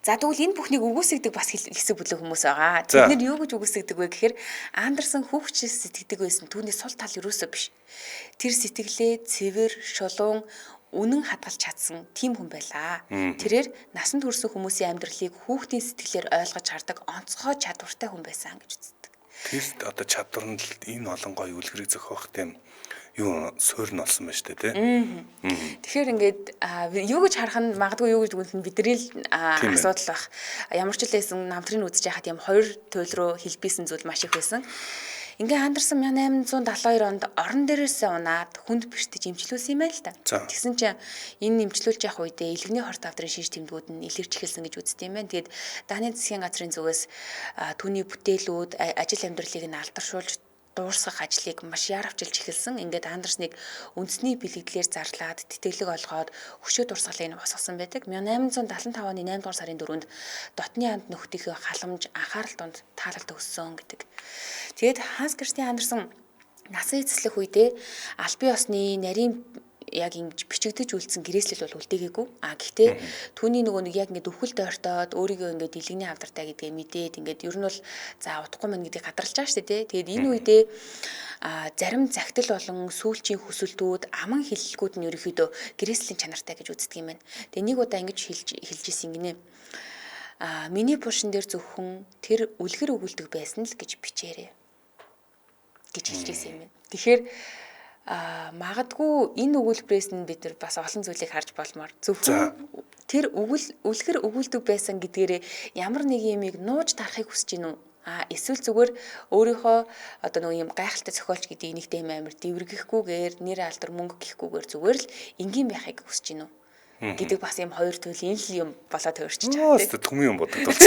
За тэгвэл энэ бүхнийг үгүйсгдэг бас хэсэг бүлэг хүмүүс байгаа. Тэд нэр юу гэж үгүйсгдэг вэ гэхээр Андерсон хүүхчээс сэтгэдэг байсан түүний сул тал юусоо биш. Тэр сэтгэлээ цэвэр, шулуун үнэн хадгалж чадсан тийм хүн байлаа. Тэрээр насанд хүрсэн хүмүүсийн амьдралыг хүүхдийн сэтгэлээр ойлгож хардаг онцгой чадвартай хүн байсан гэж үздэг. Тэр одоо чадвар нь энэ олон гоё үлгэрийг зохиох тийм юу суурь нь олсон байна шүү дээ, тийм. Тэгэхээр ингээд юу гэж харах нь магадгүй юу гэж үгэнт нь бидний л асуудал байх. Ямар ч л байсан намтрыг үзэж яхад юм хоёр туйл руу хэлбийсэн зүйл маш их байсан. Ингээ Андерсон 1872 онд орон дээрээсээ унаад хүнд бэртэж имчилүүлсэн юм байна л да. Тэгсэн чинь энэ имчилүүлж явах үедээ илгэний хорт авдрын шиш тэмдгүүд нь илэрч эхэлсэн гэж үздэг юм байна. Тэгээд Даны засгийн газрын зүгээс түүний бүтээлүүд ажил амьдралыг нь алдаршуулж дуурсгах ажлыг маш яарвчилж эхэлсэн. Ингээд Андерсныг үндэсний бэлэгдлэр зарлаад тэтгэлэг олгоод хөшөө дурсгалыг нь босгосон байдаг. 1875 оны 8 дугаар сарын 4-нд дотны анд нөхдийнхөө халамж анхаарал донд таалалт өгсөн гэдэг. Тэгээд Ханс Кристиан Андерсон насан эцэслэх үедээ аль бие усны нарийн яг ингэж бичигдэж үлдсэн гэрээслэл бол үлдээгээгүй. Гэхдээ түүний нөгөө нэг яг ингэж өвхөлд ойртоод өөрийгөө ингэж дэлгэний авдартай гэдгээ мэдээд ингэж ер нь бол за удахгүй мэн гэдгийг гадарлаж байгаа шүү дээ. Тэгээд энэ үедээ зарим захидал болон сүүлчийн хүсэлтүүд аман хиллэлгүүд нь ерөөхдөө гэрээслийн чанартай гэж үздэг юм байна. Тэгээд нэг удаа ингэж хэлж ирсэн гинэ. Миний пушин дээр зөвхөн тэр үлгэр өгүүлдэг байсан л гэж бичээрэй гэж хэлж ирсэн юм байна. Тэгэхээр магадгүй энэ өгүүлбэрээс нь бид нар бас олон зүйлийг харж болмоор зөвхөн тэр үлгэр өгүүлдэг байсан гэдгээрээ ямар нэг юмыг нууж тарахыг хүсэж гинүү. Эсвэл зүгээр өөрийнхөө одоо нэг юм гайхалтай зохиолч гэдэг нэг тийм амир дэвргэхгүйгээр нэр алдар мөнгө гихгүйгээр зүгээр л энгийн байхыг хүсэж гинүү гэдэг бас юм хоёр төрлийн л юм болоод төрчихж байгаа тийм. Түмэн юм бодогдолч.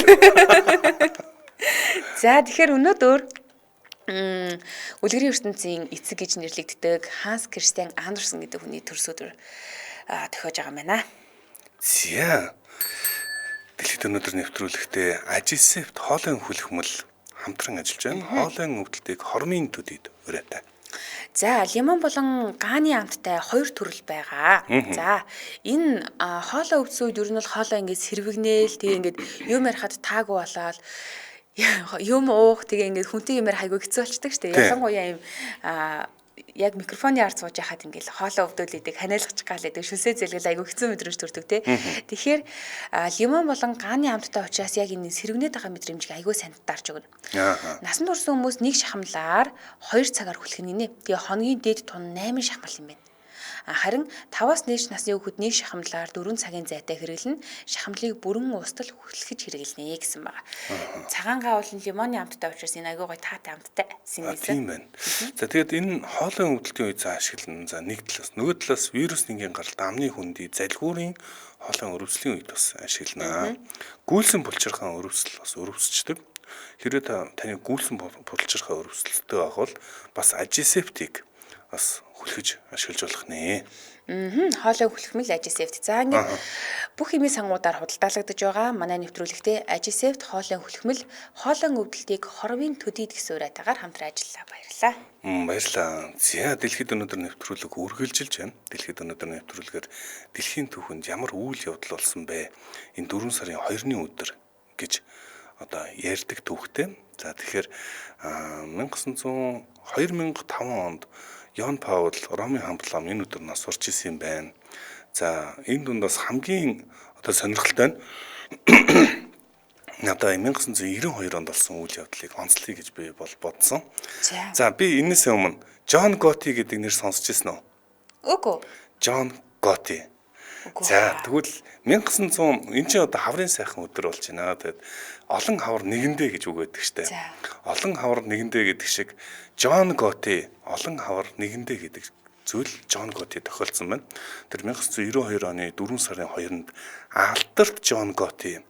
За тэгэхээр өнөөдөр үлгэрийн ертөнцийн эцэг гэж нэрлэгддэг Ханс Кристиан Андерсон гэдэг хүний төрсөөр тохиож байгаа юм байна. За. Дэлхийд өнөөдөр нэвтрүүлэхдээ Ажисефт хоолойн хүлхмэл хамтран ажиллаж байна. Хоолойн өвдөлтийг хормын төдийд ураатай. За, лимон болон гааны амттай хоёр төрөл байгаа. За, энэ хоолой өвдсөн үед ер нь бол хоолой ингээд сэрвэгнээл тэгээ ингээд юм ярихад таагүй болоод юм уух тэгээ ингээд хүнтэй юмэр хайгүй хэцүү болчихдаг шүү дээ. Ялангуяа юм яг микрофоны ард сууж яхад ингээд хоолой өвдөөлөдөг ханиалгачих гал гэдэг шүлсээ зэлгэл айгүй хэцүү мэдрэмж төрдөг те. Тэгэхээр лимон болон гааны амттай учраас яг энэ сэрвнээд байгаа мэдрэмжийг айгүй сайн дарж өгнө. Насанд хүрсэн хүмүүс нэг шахамлаар 2 цагаар хүлхэх нэ. Тэгээ хоногийн дээд тун 8 шахмал юм байна. Харин 5-аас дээш насны хүүхэд нэг шахамлаар 4 цагийн зайтай хэрэглэн шахамлыг бүрэн устал хүлхэж хэрэглэнэ гэсэн байна. Цагаангаа бол лимоны амттай учраас энэ аягүй гоё таатай амттай сингээсэн. Тийм байна. За тэгээд энэ хоолойн өвдөлтийн үе ашиглана. За нэг талаас нөгөө талаас вирус нэгэн гаралт амны хүндий залхуурын хоолойн өрөвслийн үед бас ашиглана. Гүйлсэн булчирхаан өрөвсөл бас өрөвсчдөг. Хэрвээ таны гүйлсэн булчирхаа өрөвсөлттэй байх бол бас ажисептик бас хүлхэж ашиглаж болох нэ. Хоолой хүлхмэл ажисефт. За ингээд бүх хэмээ сангуудаар худалдаалагдаж байгаа. Манай нэвтрүүлэгтээ ажисефт хоолой хүлхмэл хоолойн өвдөлтийг хорвын төдийд гэсэн уриатаагаар хамтран ажиллаа. Баярлалаа. Баярлалаа. За дэлхийд өнөөдөр нэвтрүүлэг үргэлжилж байна. Дэлхийд өнөөдөр нэвтрүүлгээр дэлхийн түүхэнд ямар үйл явдал болсон бэ? Энэ 4 сарын 2-ны өдөр гэж одоо ярьдаг түүхтэй. За тэгэхээр 2005 онд Ян Паул Ромын хамтлам энэ өдөр нас урч исэн юм байна. За энэ дундаас хамгийн одоо сонирхолтой нь надад 1992 онд болсон үйл явдлыг онцлоё гэж би бодсон. За би энэс өмнө Джон Готи гэдэг нэр сонсч ирсэн үү? Үгүй. Джон Готи. За тэгвэл 1900 энэ чинь одоо хаврын сайхан өдөр болж байна. Тэгээд олон хавар нэгэндээ гэж үг өгдөг штэ. Олон хавар нэгэндээ гэдэг шиг Джон Готи олон хавар нэгэндээ гэдэг зүйл Джон Готи тохиолдсон байна. Тэр 1992 оны 4 сарын 2-нд Алдарт Джон Готи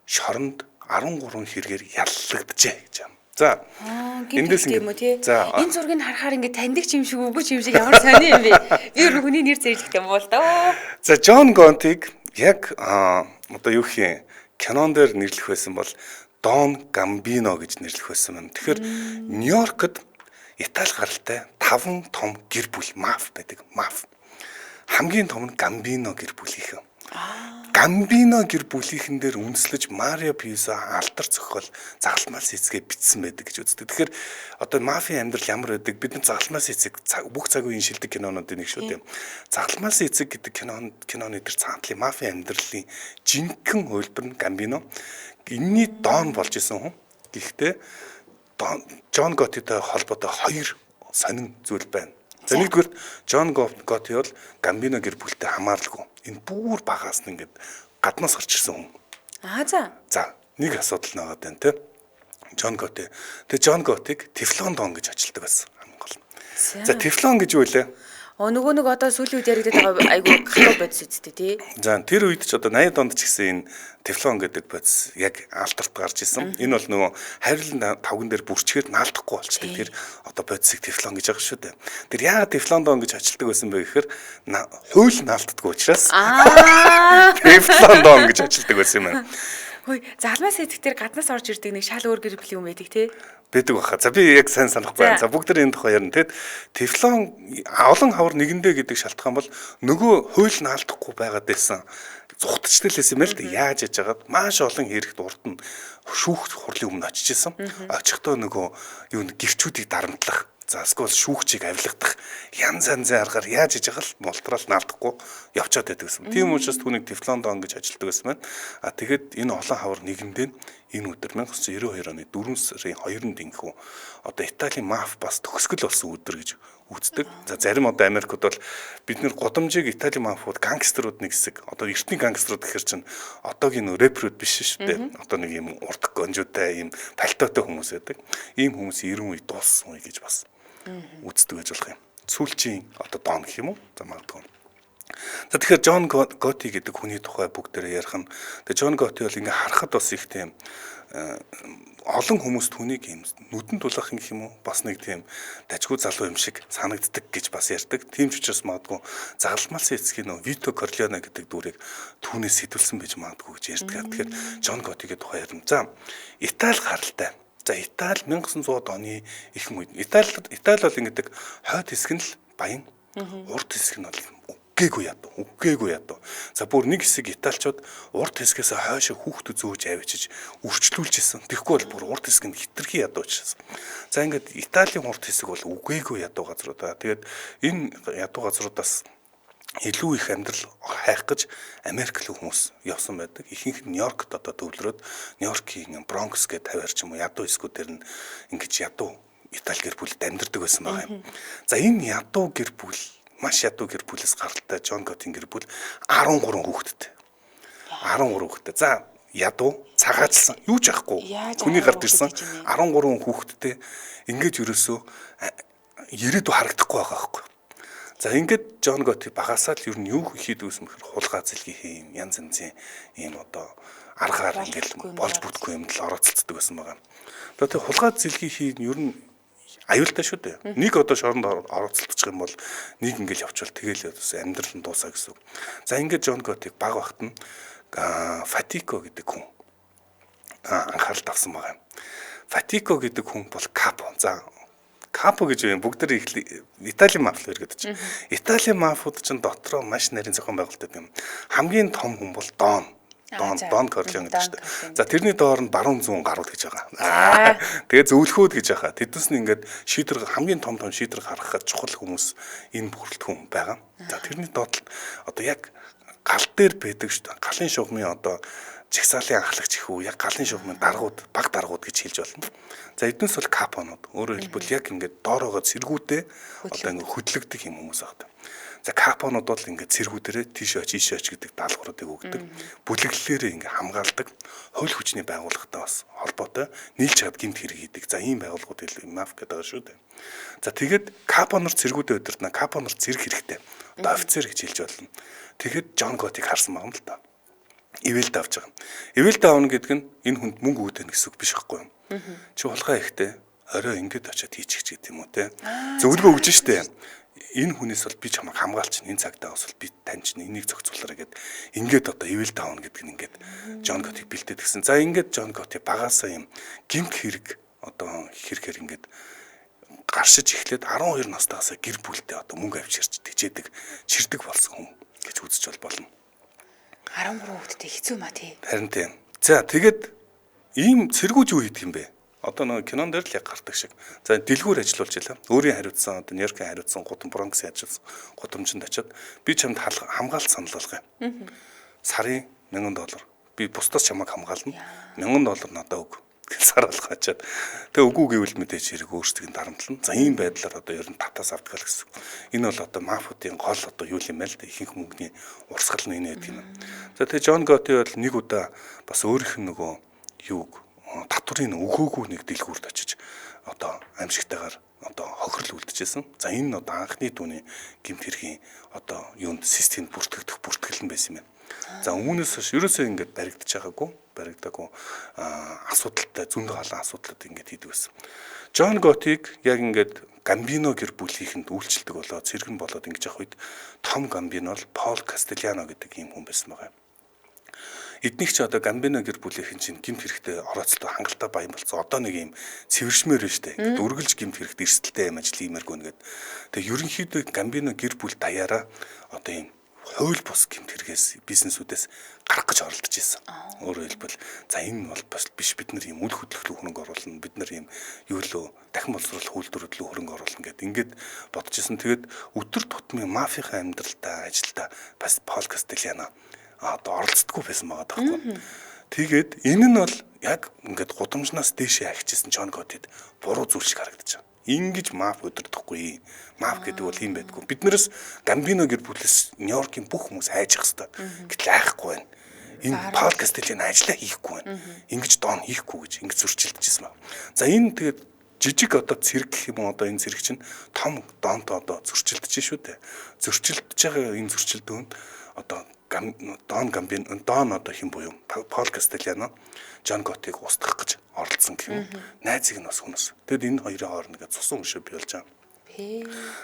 шоронд 13 хэрэгээр яллагджээ гэж байна. За эндээс юм уу тий. Энэ зургийг харахаар ингээд таньдаг юм шиг үгүй юм шиг ямар сони юм бэ? Би хүний нэр зэрэгтэй муу л доо. За Джон Гонтиг яг одоо юу гэх юм кинон дээр нэрлэх байсан бол Дон Гамбино гэж нэрлэх байсан юм. Тэгэхээр Нью-Йоркд Итали гаралтай 5 том гэр бүл маф байдаг. Маф. Хамгийн том нь Гамбино гэр бүлийнхэн. Гамбино гэр бүлийнхэн дээр үндэслэж Марио Пьюзо алдар зохиол загалмаас эцгээ бичсэн байдаг гэж үздэг. Тэгэхээр одоо мафийн амьдрал ямар байдаг? Бид нар загалмаас эцэг бүх цаг үеийн шилдэг кинонуудын нэг шүү дээ. Загалмаас эцэг гэдэг киноны дээр цаантлын мафийн амьдралын жинхэнэ хувилбар нь Гамбино. Энийний Дон болж исэн хүн. Гэхдээ Джон Готитой холбоотой хоёр сонин зүйл байна. За нэгдүгээр Джон Готи бол Гамбино гэр бүлтэй хамааралгүй. Энэ бүр багаас нь ингээд гаднаас гарч ирсэн хүн. За нэг асуудал нэгээд байна те. Джон Готи. Тэгээ Джон Готиг Тефлон Дон гэж ажилтдаг байсан хамгийн гол. За Тефлон гэж юу вэ? Нөгөө нэг одоо сүүлийн үед яригдаад байгаа айгүй хатуу бодис үсттэй тий. За тэр үед ч одоо 80-ад онд ч гэсэн энэ Тефлон гэдэг бодис яг алдарт гарч исэн. Энэ бол нөгөө хайрлан тавган дээр бүрчгээд наалдахгүй болчтой. Тэр одоо бодисыг Тефлон гэж байгаа шүү дээ. Тэр яагаад Тефлон Дон гэж ажилтдаг байсан бэ гэхээр хууль наалддаггүй учраас Тефлон Дон гэж ажилтдаг байсан юм байна. Хөөе, загалмаас эцэгтэр гаднаас орж ирдэг нэг шал өөр гэр бүлийн юм байдаг тий. Байдаг баха. За би яг сайн санахгүй байна. За бүгд энэ тухай ярина. Тэгэд Тефлон олон хавар нэгэндээ гэдэг шалтгаан бол нөгөө хууль наалдахгүй байгаад байсан. Зүхтчдэлээс юм л да. Яаж яж хагаад маш олон хэрэгт урд нь шүүх хурлын өмнө очиж исэн. Очихдоо нөгөө юу гэрчүүдийг дарамтлах. За эсвэл шүүгчийг авилгадах янз янзын аргаар яаж иж байгаа л мултраал наалдахгүй явчаад байдаг гэсэн. Тийм учраас түүнийг Тефлон Дон гэж ажилтдаг байсан байна. Тэгэхэд энэ олон хавар нэгэндээ энэ өдөр 1992 оны 4 сарын 2-нд ингэхүү одоо Италийн маф бас төгсгөл болсон өдөр гэж үздэг. За зарим одоо Америкт бол бид нэр гудамжийг Италийн мафууд гангстерууд нэг хэсэг одоо эртний гангстерууд гэхэр чинь одоогийн рэперүүд биш шүү дээ. Одоо нэг юм урт гонжуутай юм талтайтай хүмүүс байдаг. Ийм хүмүүс 90 үе дууссан үе гэж бас үздэг гэж болох юм. Сүүлчийн одоо Дон гэх юм уу? За магадгүй. За тэгэхээр Джон Готи гэдэг хүний тухай бүгдээрээ ярих нь. Тэгээ Джон Готи бол ингээ харахад бас их тийм олон хүмүүс түүнийг юм нүдэн тулах юм гэх юм уу? Бас нэг тийм дажгүй залуу юм шиг санагддаг гэж бас ярьдаг. Тийм ч учраас магадгүй загалмалсан эцгийн нөө Вито Корлеоне гэдэг дүрийг түүнээс сэтүүлсэн байж магадгүй гэж ярьдаг. Тэгэхээр Джон Готигийн тухай ярина. За Итали гаралтай. За Итали 1900-ад оны ихэнх үед Итали бол ингэдэг хойд хэсэг нь л баян, урд хэсэг нь бол үггээгүй ядуу. За бүр нэг хэсэг Италичууд урд хэсгээс хойшоо хүүхдүүд зөөж авчиж үрчлүүлж исэн. Тэгэхгүй бол бүр урд хэсэг нь хитрхи ядуу учраас. За ингээд Италийн урд хэсэг бол үггээгүй ядуу газрууд. Тэгээд энэ ядуу газруудаас илүү их амьдрал хайх гэж Америк руу хүмүүс явсан байдаг. Ихэнх нь Нью-Йоркт одоо төвлөрөөд Нью-Йоркийн Бронкс гэдэг тавиар ч юм уу ядуу хэсгүүдээр нь ингэж ядуу Итали гэр бүлд амьдардаг байсан байгаа юм. За энэ ядуу гэр бүл маш ядуу гэр бүлээс гаралтай Джон Готийн гэр бүл 13 хүүхэдтэй. 13 хүүхэдтэй. За ядуу цагаатсан юу ч ахгүй. Хүний гард ирсэн 13 хүүхэдтэй ингээд ерөөсөө ирээдүй харагдахгүй байгаа байхгүй. За ингээд Джон Готи багасаа л ер нь юу хийдэг вэ гэхээр хулгай зэлгийн юм янз янзын ийм одоо аргаар ингээд болж бүтгүй юмд л орооцолцдог байсан байгаа. Тэгээд хулгай зэлгийн хийн ер нь аюултай шүү дээ. Нэг одоо шоронд орооцолдчих юм бол нэг ингээд явчвал тэгэл амьдрал нь дуусаа гэсэн үг. За ингээд Джон Готиг баг багт нь Фатико гэдэг хүн анхаарал тавсан байгаа. Фатико гэдэг хүн бол капо. За капо гэж юм бүгд Италийн мафиа гэдэг чинь. Италийн мафиуд чинь дотроо маш нарийн зохион байгуулалт юм. Хамгийн том хүн бол Дон Корлеоне гэдэг шүү дээ. За тэрний доор нь баруун зүүн гарууд гэж байгаа. Тэгээ зөвлөхөөд гэж байгаа. Тэднээс нь ингээд шийдвэр хамгийн том шийдвэр гаргахад чухал хүмүүс энэ бүрэлдэхүүн байгаа. За тэрний доод одоо яг гал дээр байдаг шүү дээ. Галын шугамын одоо жагсаалын анхлагч их үү яг галын шугамын даргууд баг даргууд гэж хэлж болно. За эднээс бол капонууд. Өөрөөр хэлбэл яг ингээд доороогоо цэргүүдээ одоо ингээд хөдлөгдөх юм хүмүүс байгаа. За капонууд бол ингээд цэргүүдэрээ тийш очиж гэдэг даалгавруудыг өгдөг. Бүлэглэлээрээ ингээд хамгаалдаг. Хууль хүчний байгууллагатай бас холбоотой нийлж чад гэмт хэрэг хийдэг. За ийм байгууллагууд маф гэдэг байгаа шүү дээ. За тэгээд капонор цэргүүдээ удирдана. Капонор цэрэг хэрэгтэй. Одоо офицер гэж хэлж болно. Тэгэхэд Джон Готиг харсан байгаа юм л да. Ивэлд авч байгаа. Ивэлд аавна гэдэг нь энэ хүнд мөнгө өгдөн гэсэн үг биш байхгүй юу? Чи хулгай ихтэй орой ингээд очиад хийчих гэдэг юм уу те. Зөвлөгөө өгж штэ. Энэ хүнээс бол би чамайг хамгаалч энэ цагтаа бас би тань чинь энийг зохицуулаарай гэд ингээд одоо ивэлд аавна гэдэг нь ингээд Джон Готиг бэлдээд гисэн. За ингээд Джон Готи багасаа юм гимт хэрэг одоо хэрхээр ингээд гаршиж эхлээд 12 настайгаас гэр бүлтэй одоо мөнгө авчирч тэжээдэг чирдэг болсон хүн гэж үзэж болно. 13 хүүхэдтэй хэцүү маа тий. Харин тийм. За тэгээд ийм цэргүүд юу хийдэг юм бэ? Одоо нэг кинон дээр л яг гардаг шиг. За дэлгүүр ажиллуулж илаа. Өөрийн хариуцсан одоо Нью-Йоркийн хариуцсан Бронкс ажилласан гудамжинд очиод би чамд хамгаалалт санал болгоё. Сарын $1000. Би бусдаас чамайг хамгаална. $1000 надад өг. Сар алгаачаад. Тэгээ үгүй гэвэл мэдээж хэрэг өөрсдийн дарамтлан. За ийм байдлаар одоо ер нь татаас авдаг л гэсэн. Энэ бол одоо мафиудын гол одоо юу юм бэ л да ихэнх мөнгөний урсгал нь энэ гэдэг юм. За тэгээ Джон Готи бол нэг удаа бас өөрийнх нь нөгөө юуг татврын өгөөгүй нэг дэлгүүрт очиж одоо аимшигтайгаар одоо хохирол үлдэжсэн. За энэ одоо анхны дүүний гэмт хэргийн одоо юунд системд бүртгэл нь байсан юм байна. За үүнээс хойш ерөөсөө ингэж баригдаагүй асуудалтай зөндөө халаан асуудлууд ингэж хийдэг байсан. Джон Готиг яг ингэж Гамбино гэр бүлийнхэнд үйлчлдэг болоод цэргэн болоод ингэж явах үед Том Гамбино бол Пол Кастельяно гэдэг ийм хүн байсан байгаа. Эднийх ч одоо Гамбино гэр бүлийнхэн чинь гэмт хэрэгтэй орооцолтой хангалттай баян болсон. Одоо нэг юм цэвэршмээр байна штэ. Ингээд үргэлж гэмт хэрэгтэй эрсдэлтэй юм ажил иймэргүй нэгэд. Тэгээ ерөнхийдөө Гамбино гэр бүл даяараа одоо юм хууль бус гэмт хэрэгээс бизнесүүдээс гарах гэж оролдож ирсэн. Өөрөөр хэлбэл за энэ бол бас биш бид нар юм үл хөдлөлтөд хөрөнгө оруулна. Бид нар юм юу лөө дахин боловсруулах үйлдвэрлэлд хөрөнгө оруулна гэдэг ингээд бодож ирсэн. Тэгээд өдөр тутмын мафийн амьдралдаа ажилдаа бас Пол Кастельяно одоо оролцдоггүй байсан байгаа таахгүй. Тэгээд энэ нь бол яг ингээд гудамжнаас дээшээ ахижсэн Джон Готид буруу зүйл шиг харагдаж байгаа. Ингиж маф өдөрдөхгүй. Маф гэдэг бол юм байдгүй. Биднээс Гамбино гэр бүлээс Нью-Йоркийн бүх хүмүүс хайчих хэвээр. Гэтэл айхгүй байна. Энэ Пол Кастельяно ажиллаа хийхгүй байна. Ингиж Дон хийхгүй гэж ингэж зөрчилдөжсэн байна. За энэ тэгээд жижиг одоо цэрэг гэх юм одоо энэ цэрэг чинь том Донт одоо зөрчилдөж шүү дээ. Зөрчилдөж байгаа энэ зөрчилдөөнд одоо Дон одоо хэн буюу Пол Кастельяно Джон Готиг устгах гэж оролцсон гэх юм. Найзыг нь бас хүнс. Тэгэд энэ хоёрын хооронд ингээд цусан өшөө бий болж байгаа.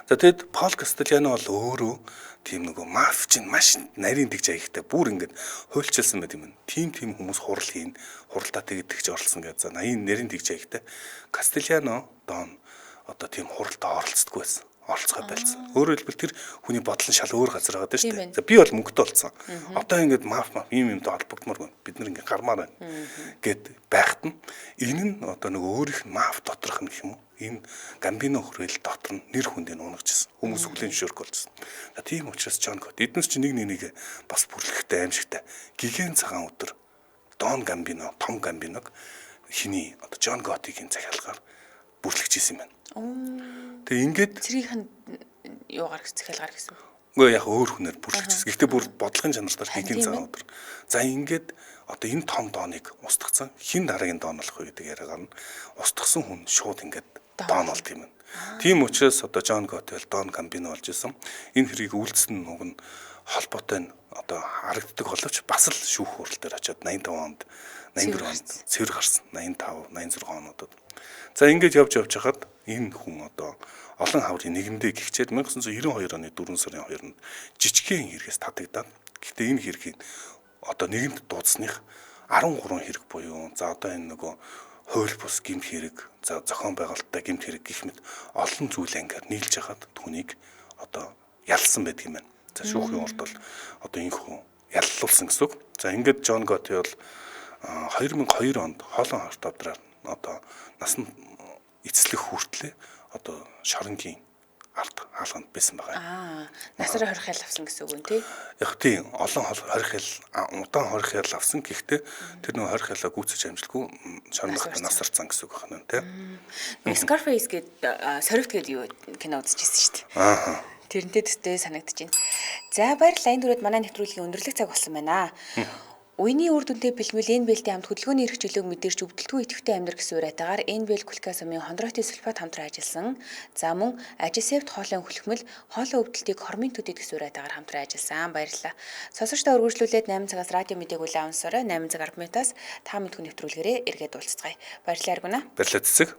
За тэгэд Пол Кастельяно бол өөрөө тийм нөгөө маф чинь маш нарийн дэгж аягтай бүр ингээд хуульчилсан байт юм. Тим хүмүүс хурал хийн, хуралдаа тэгж оролцсон гэж. За 80 нарийн дэгж аягтай Кастельяно Дон одоо тийм хуралдаа оролцдоггүй байсан. Оролцгоо байлцсан. Өөрөөр хэлбэл тэр хүний бодол нь шал өөр газар байгаа даа шүү дээ. За би бол мөнгөтэй болсон. Одоо ингээд маф юмд холбогдмоор байна. Бид нар ингээд гармаар байна гэд байхад нь энэ нь одоо нэг өөрийнх нь маф доторх нь гэх юм уу? Энэ Гамбино хөрөөл дотор нь нэр хүндийг унгажсэн. Хүмүүс өглөө шөрк болжсэн. За тийм учраас Джон Гот эднээс чи нэг бас бүрлэхтэй аимшигтай. Гигэн цагаан өдөр Дон Гамбино, Том Гамбиног хиний одоо Джон Готигийн захиалгаар бүрлэгжсэн юм байна. Тэгээ ингээд цэргийнх нь юугаар захиалгаар гэсэн. Үгүй яг өөр хүнээр бүрлэгжсэн. Гэхдээ бүр бодлогын чанартаар хэдийн цагаан өдөр. За ингээд одоо энэ том дооныг устгацсан хин дараагийн доон болох вэ гэдэг яриагаар нь устгасан хүн шууд ингээд доон болд юм. Тийм учраас одоо Жон Готел Дон Камбино болж исэн. Энэ хэргийг үйлдсэн нүг нь холбоотой нь одоо харагддаг боловч бас л шүүх хурал дээр очиод 85 онд 84 онд цэвэр гарсан. 85 86 онуудад. За ингэж явж хахад энэ хүн одоо олон хаврын нэгэндээ гихчээд 1992 оны 4 сарын 2-нд жижигхэн хэрэгээс татагдаад. Гэхдээ энэ хэргийг одоо нэгэнд дуудсаных 13 хэрэг буюу за одоо энэ нөгөө хууль бус гэмт хэрэг, за зохион байгуулалттай гэмт хэрэг гэх мэт олон зүйл ангиар нийлж хахад түүнийг одоо ялсан байдаг юм байна. За шүүхийн урд бол одоо энэ хүн яллуулсан гэсэн үг. За ингээд Жон Готи бол 2002 онд хоолон хорт авдраар одоо насан эцэслэх хүртлээ одоо шоронгийн ард хаалганд байсан байгаа. Насраа хорих ял авсан гэсэн үг үү тий? Яг тийм олон хорих ял удаан хорих ял авсан. Гэхдээ тэр нэг хорих ялаа гүйцэж амжилтгүй шоронгохтой насарцсан гэсэн үг байна тий. Scarface гэдэг соригт гэдэг юу кино үзчихсэн шүү дээ. Тэрнтэй төстэй санагдаж байна. За баярлалаа. Энэ дүрээд манай нэвтрүүлгийн өндөрлөх цаг болсон байна. Үений үр дүнтэй бэлтгэл NBL-тэй хамт хөдөлгөөний эрх чөлөөг мэдэрч өвдөлтгүй идэвхтэй амьдрах гэсэн уриатаагаар NBL глюкозамын хондроитын сульфат хамтран ажилласан. За мөн Agiseft хоолой хүлхмэл хоолой өвдөлтийг хормын төдөд гэсэн уриатаагаар хамтран ажилласан. Баярлалаа. Сонсогчдоо үргэлжлүүлээд 8 цагаас радио мэдээг үлээн авансараа 8 цаг 10 минутаас та мэдгүй нэвтрүүлгээрээ эргээд уулзцгаая. Баярлалаа Аргуна. Баярлалаа Цэцэг.